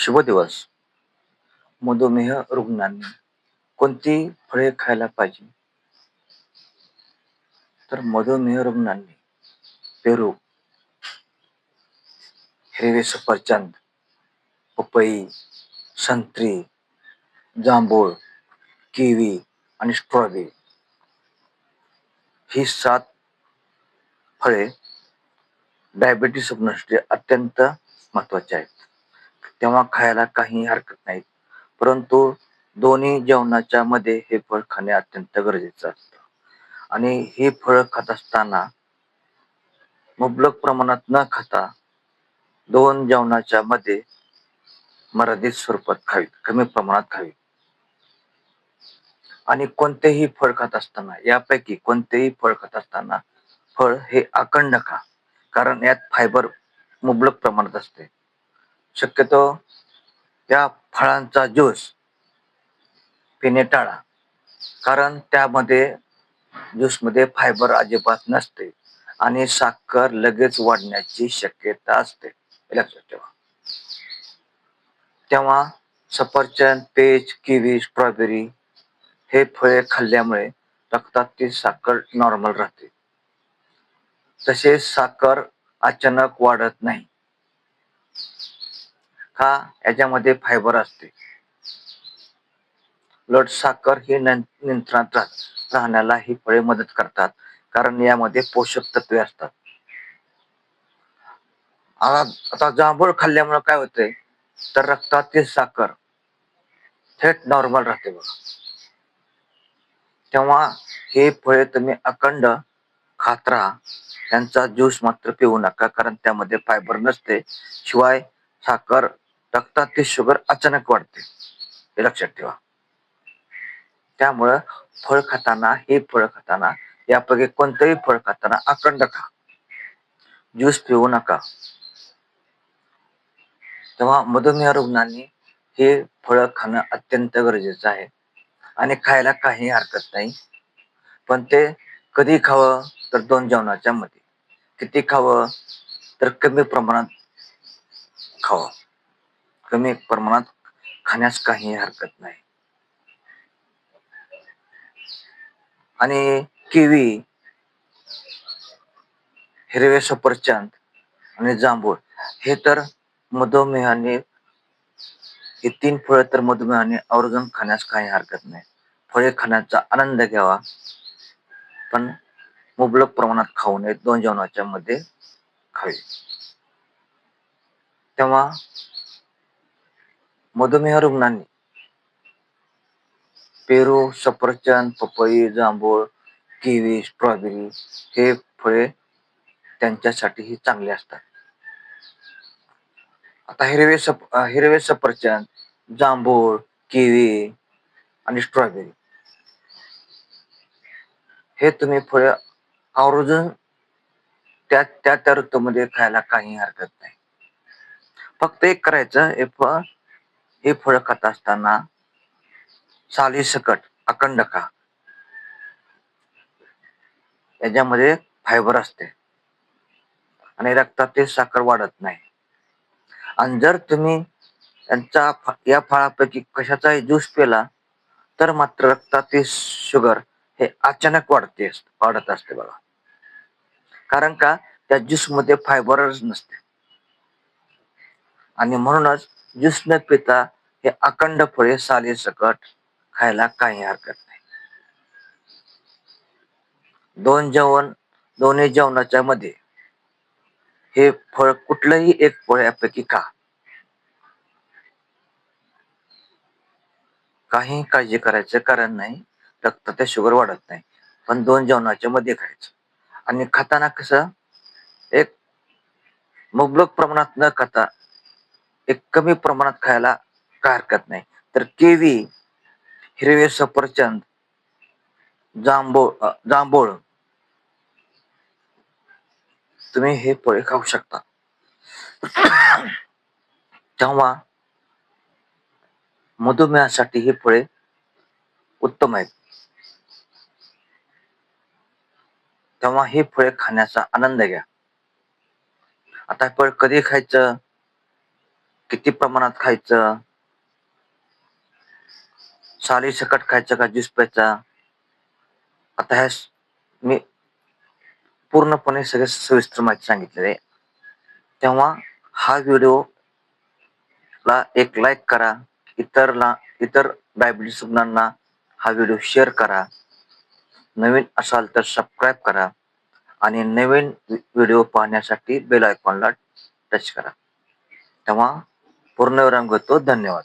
शुभ दिवस. मधुमेह रुग्णांनी कोणती फळे खायला पाहिजे? तर मधुमेह रुग्णांनी पेरू, हिरवे सफरचंद, पपई, संत्री, जांभूळ, किवी आणि स्ट्रॉबेरी ही 7 फळे डायबिटीस रुग्णांसाठी अत्यंत महत्वाची आहेत. तेव्हा खायला काही हरकत नाही. परंतु दोन्ही जेवणाच्या मध्ये हे फळ खाणे अत्यंत गरजेचं असतं. आणि ही फळं खात असताना मुबलक प्रमाणात न खाता 2 जेवणाच्या मध्ये मर्यादित स्वरूपात खावीत, कमी प्रमाणात खावीत. आणि कोणतेही फळ खात असताना, यापैकी कोणतेही फळ खात असताना फळ हे अखंड खा, कारण यात फायबर मुबलक प्रमाणात असते. शक्यतो या फळांचा ज्यूस पिणे टाळा, कारण त्यामध्ये ज्यूसमध्ये फायबर अजिबात नसते आणि साखर लगेच वाढण्याची शक्यता असते, हे लक्षात ठेवा. तेव्हा सफरचंद, पेच, किवी, स्ट्रॉबेरी हे फळे खाल्ल्यामुळे रक्तातील साखर नॉर्मल राहते. तसेच साखर अचानक वाढत नाही, का याच्यामध्ये फायबर असते. ब्लड साखर ही नियंत्रणात राहण्याला ही फळे मदत करतात, कारण यामध्ये पोषक तत्वे असतात. आता जांभूळ खाल्ल्यामुळे काय होतंय, तर रक्तातील साखर थेट नॉर्मल राहते बघा. तेव्हा हे फळे तुम्ही अखंड खात राहा. त्यांचा ज्यूस मात्र पिऊ नका, कारण त्यामध्ये फायबर नसते. शिवाय साखर, रक्तातील शुगर अचानक वाढते, हे लक्षात ठेवा. त्यामुळं हे फळ खाताना यापैकी कोणतेही फळ खाताना अखंड खा, ज्यूस पिऊ नका. तेव्हा मधुमेह रुग्णांनी हे फळ खाणं अत्यंत गरजेचं आहे आणि खायला काही हरकत नाही. पण ते कधी खावं, तर 2 जेवणाच्या मध्ये. किती खावं, तर कमी प्रमाणात खावं. कमी प्रमाणात खाण्यास काही हरकत नाही. आणि किवी, हिरवे सफरचंद आणि जांभूळ हे तर मधुमेहाने, हे 3 फळं तर मधुमेहाने आवर्जून खाण्यास काही हरकत नाही. फळे खाण्याचा आनंद घ्यावा, पण मुबलक प्रमाणात खाऊ नये, 2 जेवणाच्या मध्ये खावे. तेव्हा मधुमेह रुग्णांनी पेरू, सफरचंद, पपई, जांभूळ, किवी, स्ट्रॉबेरी हे फळे त्यांच्यासाठीही चांगले असतात. आता हिरवे सफरचंद, जांभूळ, किवी आणि स्ट्रॉबेरी हे तुम्ही फळे आवर्जून त्या ऋतूमध्ये खायला काही हरकत नाही. फक्त एक करायचं, हे फळ खात असताना सालीसकट अखंड खा. याच्यामध्ये फायबर असते आणि रक्तातील साखर वाढत नाही. आणि जर तुम्ही या फळापैकी कशाचाही ज्यूस पिला, तर मात्र रक्तातील शुगर हे अचानक वाढत असते बघा. कारण का, त्या ज्यूस मध्ये फायबरच नसते. आणि म्हणूनच ज्यूस न पिता हे अखंड फळे सालीसकट खायला काही हरकत नाही. दोन्ही जेवणाच्या मध्ये हे फळ, कुठलंही एक फळ यापैकी खा. काही काळजी करायचं कारण नाही, रक्तातील शुगर वाढत नाही. पण 2 जेवणाच्या मध्ये खायचं. आणि खाताना कसं, एक मुबलक प्रमाणात न खाता एक कमी प्रमाणात खायला काय हरकत नाही. तर केवी, हिरवे सफरचंद, जांभूळ तुम्ही हे फळे खाऊ शकता. तेव्हा मधुमेहासाठी ही फळे उत्तम आहेत. तेव्हा हे फळे खाण्याचा आनंद घ्या. आता फळ कधी खायचं, किती प्रमाणात खायचं, सालीसकट खायचं का ज्यूस प्यायचा, आता ह्या मी पूर्णपणे सगळे सविस्तर माहिती सांगितलेली आहे. तेव्हा हा व्हिडिओ ला एक लाईक करा, इतर डायबिटीस रुग्णांना हा व्हिडिओ शेअर करा, नवीन असाल तर सबस्क्राईब करा आणि नवीन व्हिडिओ पाहण्यासाठी बेल आयकॉनला टच करा. तेव्हा पूर्णविराम घेतो. धन्यवाद.